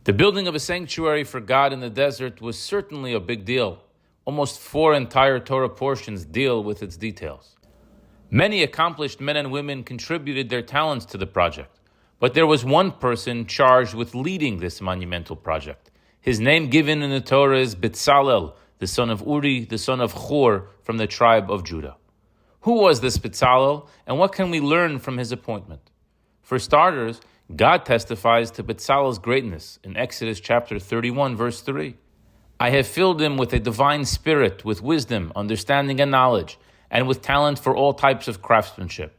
The building of a sanctuary for God in the desert was certainly a big deal. Almost 4 entire Torah portions deal with its details. Many accomplished men and women contributed their talents to the project, but there was one person charged with leading this monumental project. His name given in the Torah is Betzalel, the son of Uri, the son of Hur, from the tribe of Judah. Who was this Betzalel, and what can we learn from his appointment? For starters, God testifies to Betzalel's greatness in Exodus chapter 31, verse 3. I have filled him with a divine spirit, with wisdom, understanding, and knowledge, and with talent for all types of craftsmanship,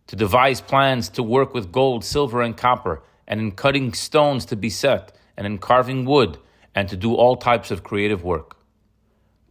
to devise plans to work with gold, silver, and copper, and in cutting stones to be set, and in carving wood, and to do all types of creative work.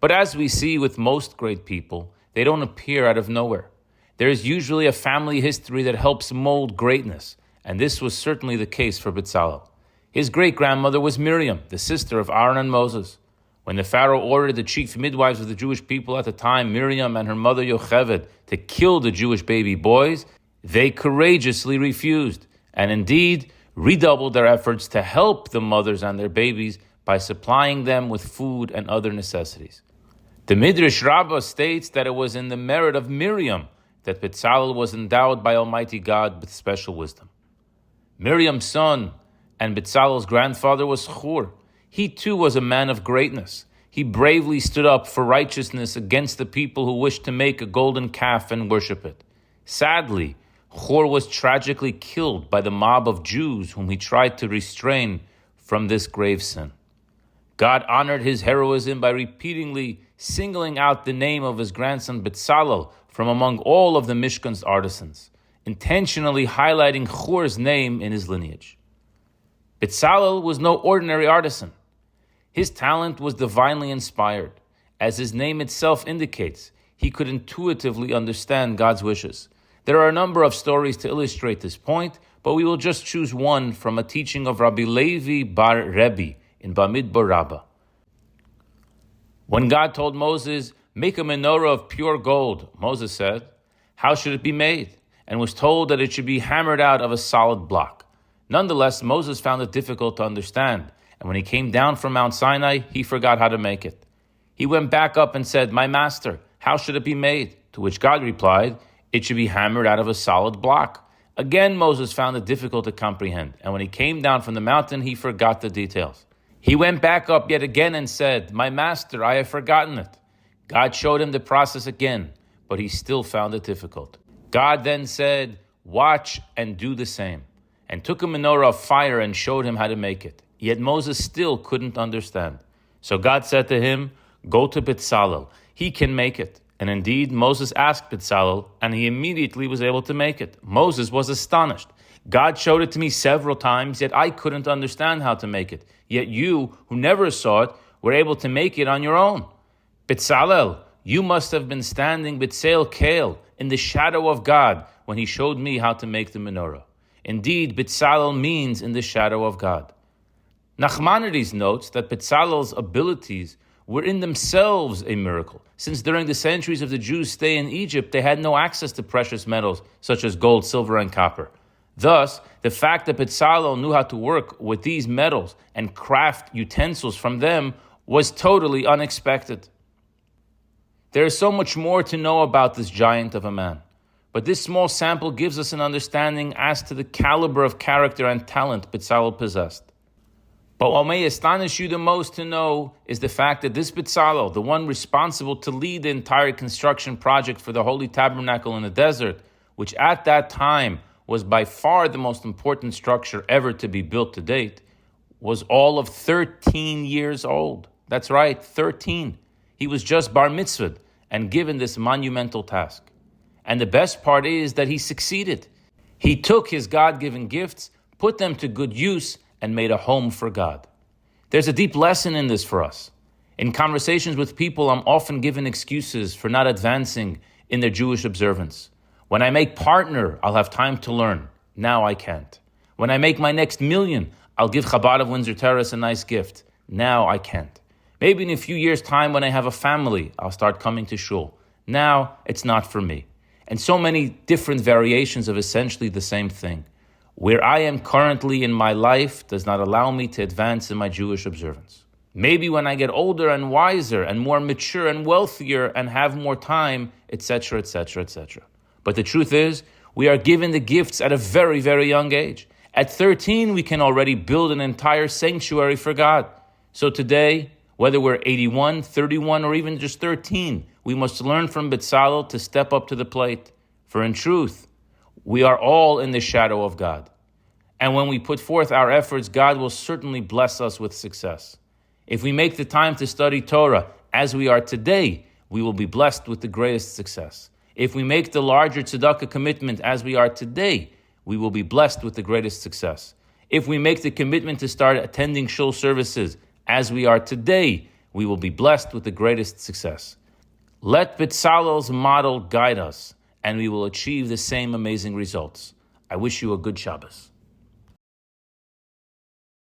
But as we see with most great people, they don't appear out of nowhere. There is usually a family history that helps mold greatness, and this was certainly the case for Betzalel. His great-grandmother was Miriam, the sister of Aaron and Moses. When the Pharaoh ordered the chief midwives of the Jewish people at the time, Miriam and her mother Yocheved, to kill the Jewish baby boys, they courageously refused, and indeed redoubled their efforts to help the mothers and their babies by supplying them with food and other necessities. The Midrash Rabbah states that it was in the merit of Miriam that Betzalel was endowed by Almighty God with special wisdom. Miriam's son and Betzalel's grandfather was Hur. He too was a man of greatness. He bravely stood up for righteousness against the people who wished to make a golden calf and worship it. Sadly, Hur was tragically killed by the mob of Jews whom he tried to restrain from this grave sin. God honored his heroism by repeatedly singling out the name of his grandson Betzalel from among all of the Mishkan's artisans, intentionally highlighting Hur's name in his lineage. Betzalel was no ordinary artisan. His talent was divinely inspired. As his name itself indicates, he could intuitively understand God's wishes. There are a number of stories to illustrate this point, but we will just choose one from a teaching of Rabbi Levi bar Rebbe in Bamidbar Rabbah. When God told Moses, make a menorah of pure gold, Moses said, how should it be made? And was told that it should be hammered out of a solid block. Nonetheless, Moses found it difficult to understand, and when he came down from Mount Sinai, he forgot how to make it. He went back up and said, my master, how should it be made? To which God replied, it should be hammered out of a solid block. Again, Moses found it difficult to comprehend, and when he came down from the mountain, he forgot the details. He went back up yet again and said, my master, I have forgotten it. God showed him the process again, but he still found it difficult. God then said, watch and do the same, and took a menorah of fire and showed him how to make it. Yet Moses still couldn't understand. So God said to him, go to Betzalel, he can make it. And indeed, Moses asked Betzalel, and he immediately was able to make it. Moses was astonished. God showed it to me several times, yet I couldn't understand how to make it. Yet you, who never saw it, were able to make it on your own. Betzalel, you must have been standing B'Tseil Kale, in the shadow of God, when he showed me how to make the menorah. Indeed, Betzalel means in the shadow of God. Nachmanides notes that Betzalel's abilities were in themselves a miracle, since during the centuries of the Jews' stay in Egypt, they had no access to precious metals such as gold, silver, and copper. Thus, the fact that Betzalel knew how to work with these metals and craft utensils from them was totally unexpected. There is so much more to know about this giant of a man, but this small sample gives us an understanding as to the caliber of character and talent Betzalel possessed. But what may astonish you the most to know is the fact that this Betzalel, the one responsible to lead the entire construction project for the Holy Tabernacle in the desert, which at that time was by far the most important structure ever to be built to date, was all of 13 years old. That's right, 13. He was just bar mitzvahed and given this monumental task. And the best part is that he succeeded. He took his God-given gifts, put them to good use, and made a home for God. There's a deep lesson in this for us. In conversations with people, I'm often given excuses for not advancing in their Jewish observance. When I make partner, I'll have time to learn. Now I can't. When I make my next million, I'll give Chabad of Windsor Terrace a nice gift. Now I can't. Maybe in a few years' time when I have a family, I'll start coming to shul. Now it's not for me. And so many different variations of essentially the same thing. Where I am currently in my life does not allow me to advance in my Jewish observance. Maybe when I get older and wiser and more mature and wealthier and have more time, etc., etc., etc. But the truth is, we are given the gifts at a very, very young age. At 13, we can already build an entire sanctuary for God. So today, whether we're 81, 31, or even just 13, we must learn from Betzalel to step up to the plate. For in truth, we are all in the shadow of God. And when we put forth our efforts, God will certainly bless us with success. If we make the time to study Torah as we are today, we will be blessed with the greatest success. If we make the larger tzedakah commitment as we are today, we will be blessed with the greatest success. If we make the commitment to start attending shul services as we are today, we will be blessed with the greatest success. Let Betzalel's model guide us, and we will achieve the same amazing results. I wish you a good Shabbos.